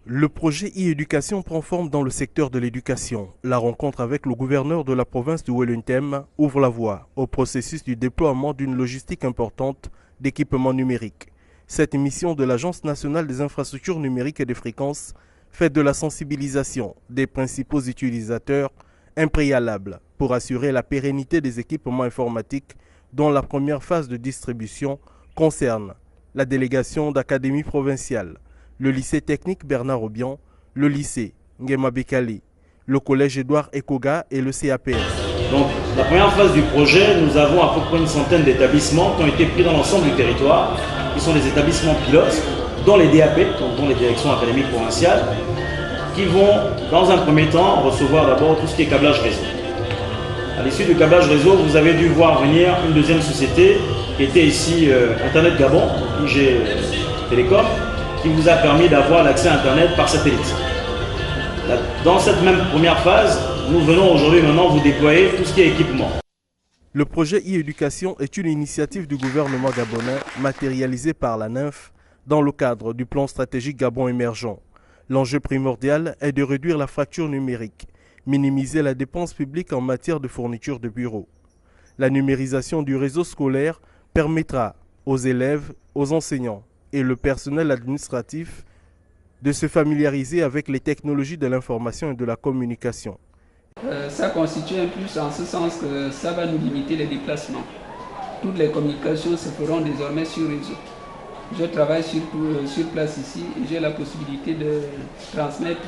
Le projet e-éducation prend forme dans le secteur de l'éducation. La rencontre avec le gouverneur de la province du Wellington ouvre la voie au processus du déploiement d'une logistique importante d'équipements numériques. Cette mission de l'Agence nationale des infrastructures numériques et des fréquences fait de la sensibilisation des principaux utilisateurs un préalable pour assurer la pérennité des équipements informatiques dont la première phase de distribution concerne la délégation d'académie provinciale, le lycée technique Bernard Obian, le lycée Nguema Bekali, le collège Édouard Ekoga et le CAPS. Donc, la première phase du projet, nous avons à peu près une centaine d'établissements qui ont été pris dans l'ensemble du territoire, qui sont des établissements pilotes, dont les DAP, dont les directions académiques provinciales, qui vont, dans un premier temps, recevoir d'abord tout ce qui est câblage réseau. À l'issue du câblage réseau, vous avez dû voir venir une deuxième société qui était ici, Internet Gabon, IG Télécom, qui vous a permis d'avoir l'accès à Internet par satellite. Dans cette même première phase, nous venons aujourd'hui maintenant vous déployer tout ce qui est équipement. Le projet e-éducation est une initiative du gouvernement gabonais matérialisée par la NINF dans le cadre du plan stratégique Gabon émergent. L'enjeu primordial est de réduire la fracture numérique, minimiser la dépense publique en matière de fourniture de bureaux. La numérisation du réseau scolaire permettra aux élèves, aux enseignants et le personnel administratif de se familiariser avec les technologies de l'information et de la communication. Ça constitue un plus en ce sens que ça va nous limiter les déplacements. Toutes les communications se feront désormais sur réseau. Je travaille sur place ici et j'ai la possibilité de transmettre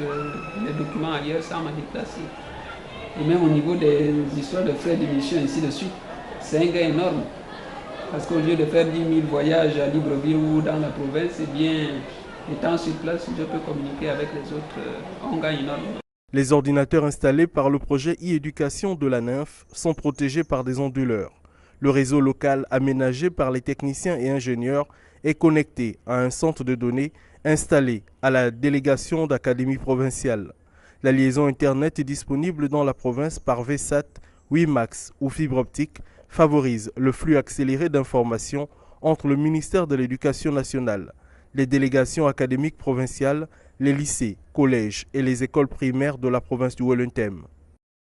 les documents ailleurs sans me déplacer. Et même au niveau des histoires de frais d'émission et ainsi de suite, c'est un gain énorme. Parce qu'au lieu de faire 10 000 voyages à Libreville ou dans la province, eh bien, étant sur place, je peux communiquer avec les autres, on gagne énormément. Les ordinateurs installés par le projet e-éducation de la NINF sont protégés par des onduleurs. Le réseau local aménagé par les techniciens et ingénieurs est connecté à un centre de données installé à la délégation d'académie provinciale. La liaison Internet est disponible dans la province par VSAT, WiMAX ou fibre optique favorise le flux accéléré d'informations entre le ministère de l'Éducation nationale, les délégations académiques provinciales, les lycées, collèges et les écoles primaires de la province du Wellington.